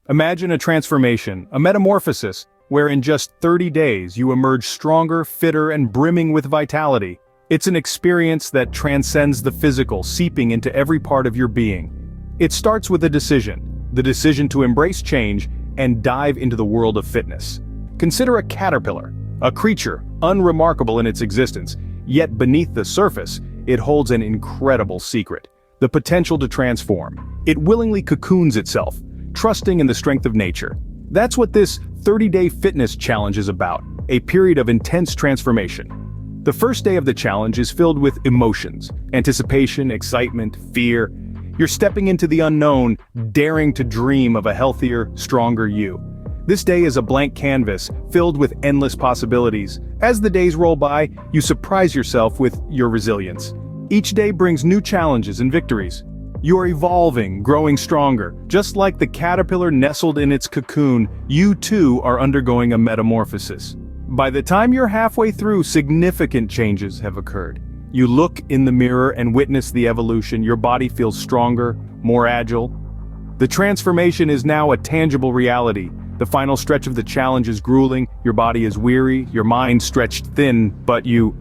Imagine a transformation, a metamorphosis, where in just 30 days you emerge stronger, fitter, and brimming with vitality. It's an experience that transcends the physical, seeping into every part of your being. It starts with a decision, the decision to embrace change and dive into the world of fitness. Consider a caterpillar, a creature unremarkable in its existence, yet beneath the surface, it holds an incredible secret: the potential to transform. It willingly cocoons itself, trusting in the strength of nature. That's what this 30-day fitness challenge is about, a period of intense transformation. The first day of the challenge is filled with emotions, anticipation, excitement, fear. You're stepping into the unknown, daring to dream of a healthier, stronger you. This day is a blank canvas, filled with endless possibilities. As the days roll by, you surprise yourself with your resilience. Each day brings new challenges and victories. You are evolving, growing stronger. Just like the caterpillar nestled in its cocoon, you too are undergoing a metamorphosis. By the time you're halfway through, significant changes have occurred. You look in the mirror and witness the evolution. Your body feels stronger, more agile. The transformation is now a tangible reality. The final stretch of the challenge is grueling, your body is weary, your mind stretched thin, but you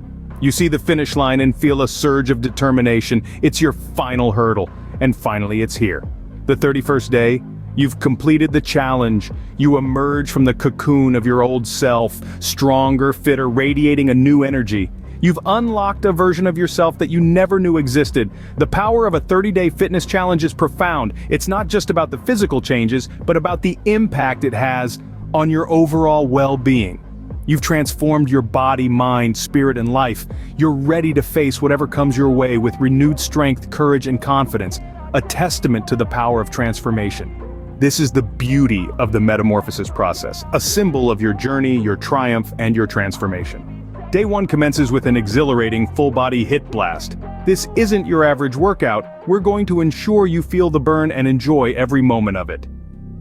see the finish line and feel a surge of determination. It's your final hurdle, and finally it's here. The 31st day, you've completed the challenge. You emerge from the cocoon of your old self, stronger, fitter, radiating a new energy. You've unlocked a version of yourself that you never knew existed. The power of a 30-day fitness challenge is profound. It's not just about the physical changes, but about the impact it has on your overall well-being. You've transformed your body, mind, spirit, and life. You're ready to face whatever comes your way with renewed strength, courage, and confidence, a testament to the power of transformation. This is the beauty of the metamorphosis process, a symbol of your journey, your triumph, and your transformation. Day 1 commences with an exhilarating full-body HIIT blast. This isn't your average workout. We're going to ensure you feel the burn and enjoy every moment of it.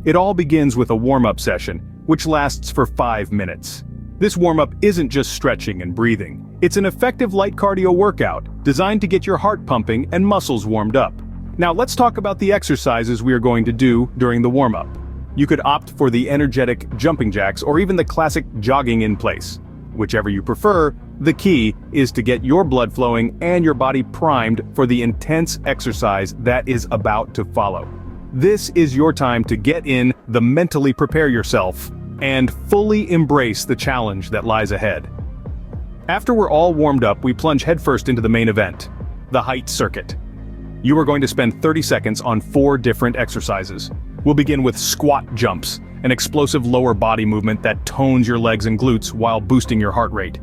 It all begins with a warm-up session, which lasts for 5 minutes. This warm-up isn't just stretching and breathing. It's an effective light cardio workout, designed to get your heart pumping and muscles warmed up. Now let's talk about the exercises we are going to do during the warm-up. You could opt for the energetic jumping jacks or even the classic jogging in place. Whichever you prefer, the key is to get your blood flowing and your body primed for the intense exercise that is about to follow. This is your time to get in the mentally prepare yourself and fully embrace the challenge that lies ahead. After we're all warmed up, we plunge headfirst into the main event, the HIIT circuit. You are going to spend 30 seconds on 4 different exercises. We'll begin with squat jumps, an explosive lower body movement that tones your legs and glutes while boosting your heart rate.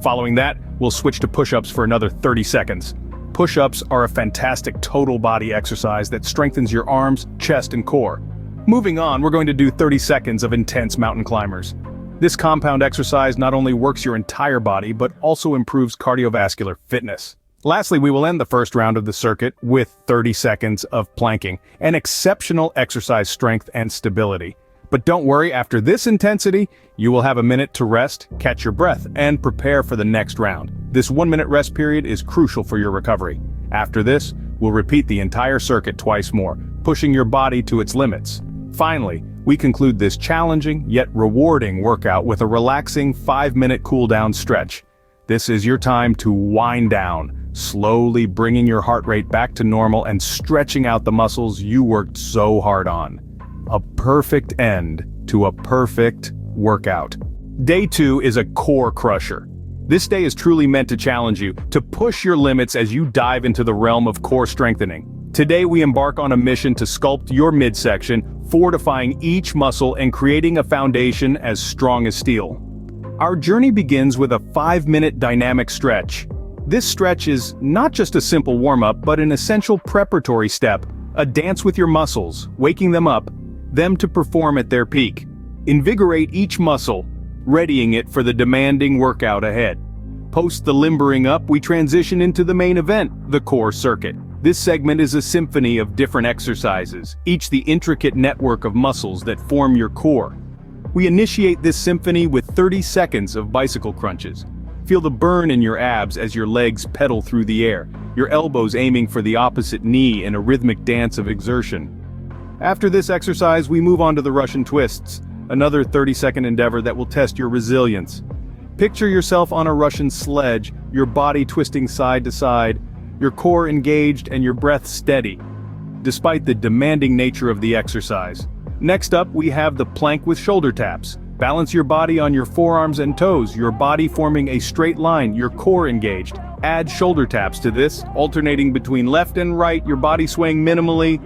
Following that, we'll switch to push-ups for another 30 seconds. Push-ups are a fantastic total body exercise that strengthens your arms, chest, and core. Moving on, we're going to do 30 seconds of intense mountain climbers. This compound exercise not only works your entire body, but also improves cardiovascular fitness. Lastly, we will end the first round of the circuit with 30 seconds of planking, an exceptional exercise strength and stability. But don't worry, after this intensity, you will have a minute to rest, catch your breath, and prepare for the next round. This 1-minute rest period is crucial for your recovery. After this, we'll repeat the entire circuit twice more, pushing your body to its limits. Finally, we conclude this challenging yet rewarding workout with a relaxing 5-minute cool-down stretch. This is your time to wind down, slowly bringing your heart rate back to normal and stretching out the muscles you worked so hard on. A perfect end to a perfect workout. Day 2 is a core crusher. This day is truly meant to challenge you, to push your limits as you dive into the realm of core strengthening. Today we embark on a mission to sculpt your midsection, fortifying each muscle and creating a foundation as strong as steel. Our journey begins with a 5-minute dynamic stretch. This stretch is not just a simple warm-up, but an essential preparatory step, a dance with your muscles, waking them up, them to perform at their peak. Invigorate each muscle, readying it for the demanding workout ahead. Post the limbering up, we transition into the main event, the core circuit. This segment is a symphony of different exercises, each the intricate network of muscles that form your core. We initiate this symphony with 30 seconds of bicycle crunches. Feel the burn in your abs as your legs pedal through the air, your elbows aiming for the opposite knee in a rhythmic dance of exertion. After this exercise, we move on to the Russian twists, another 30-second endeavor that will test your resilience. Picture yourself on a Russian sledge, your body twisting side to side, your core engaged and your breath steady, despite the demanding nature of the exercise. Next up, we have the plank with shoulder taps. Balance your body on your forearms and toes, your body forming a straight line, your core engaged. Add shoulder taps to this, alternating between left and right, your body swaying minimally,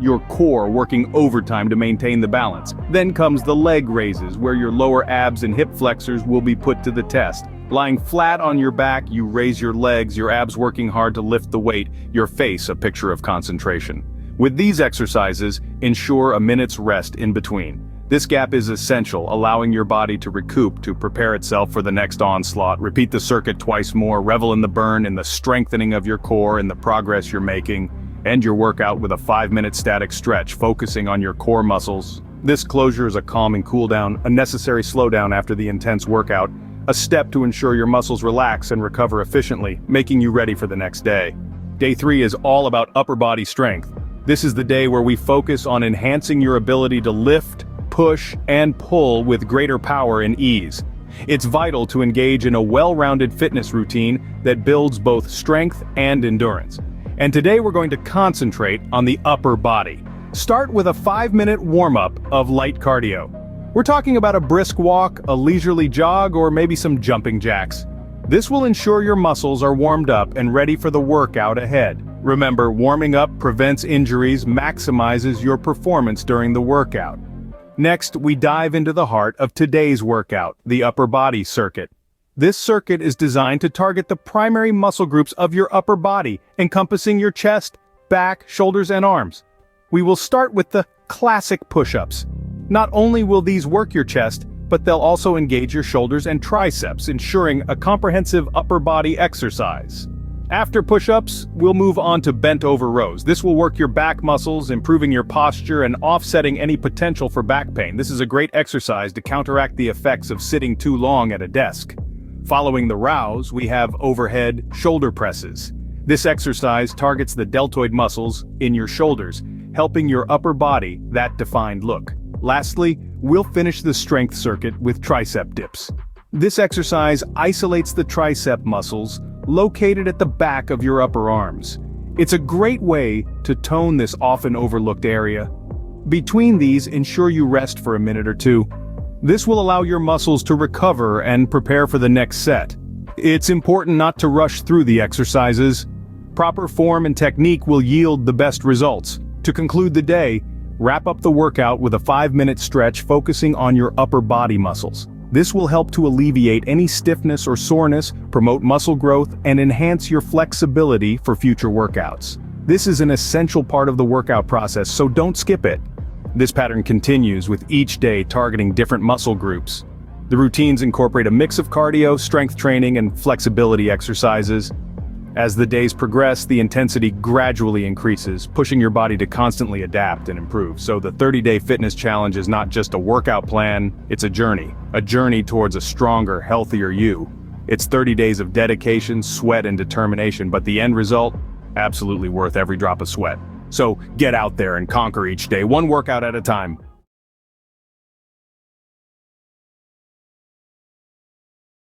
your core working overtime to maintain the balance. Then comes the leg raises, where your lower abs and hip flexors will be put to the test. Lying flat on your back, you raise your legs, your abs working hard to lift the weight, your face a picture of concentration. With these exercises, ensure a minute's rest in between. This gap is essential, allowing your body to recoup, to prepare itself for the next onslaught. Repeat the circuit twice more, revel in the burn, in the strengthening of your core, in the progress you're making. End your workout with a 5-minute static stretch, focusing on your core muscles. This closure is a calming cool down, a necessary slowdown after the intense workout, a step to ensure your muscles relax and recover efficiently, making you ready for the next day. Day 3 is all about upper body strength. This is the day where we focus on enhancing your ability to lift, push, and pull with greater power and ease. It's vital to engage in a well-rounded fitness routine that builds both strength and endurance. And today we're going to concentrate on the upper body. Start with a 5-minute warm-up of light cardio. We're talking about a brisk walk, a leisurely jog, or maybe some jumping jacks. This will ensure your muscles are warmed up and ready for the workout ahead. Remember, warming up prevents injuries, maximizes your performance during the workout. Next, we dive into the heart of today's workout, the upper body circuit. This circuit is designed to target the primary muscle groups of your upper body, encompassing your chest, back, shoulders, and arms. We will start with the classic push-ups. Not only will these work your chest, but they'll also engage your shoulders and triceps, ensuring a comprehensive upper body exercise. After push-ups, we'll move on to bent-over rows. This will work your back muscles, improving your posture and offsetting any potential for back pain. This is a great exercise to counteract the effects of sitting too long at a desk. Following the rows, we have overhead shoulder presses. This exercise targets the deltoid muscles in your shoulders, helping your upper body that defined look. Lastly, we'll finish the strength circuit with tricep dips. This exercise isolates the tricep muscles located at the back of your upper arms. It's a great way to tone this often overlooked area. Between these, ensure you rest for a minute or two. This will allow your muscles to recover and prepare for the next set. It's important not to rush through the exercises. Proper form and technique will yield the best results. To conclude the day, wrap up the workout with a 5-minute stretch focusing on your upper body muscles. This will help to alleviate any stiffness or soreness, promote muscle growth, and enhance your flexibility for future workouts. This is an essential part of the workout process, so don't skip it. This pattern continues with each day targeting different muscle groups. The routines incorporate a mix of cardio, strength training, and flexibility exercises. As the days progress, the intensity gradually increases, pushing your body to constantly adapt and improve. So the 30-day fitness challenge is not just a workout plan, it's a journey towards a stronger, healthier you. It's 30 days of dedication, sweat, and determination, but the end result? Absolutely worth every drop of sweat. So get out there and conquer each day, one workout at a time.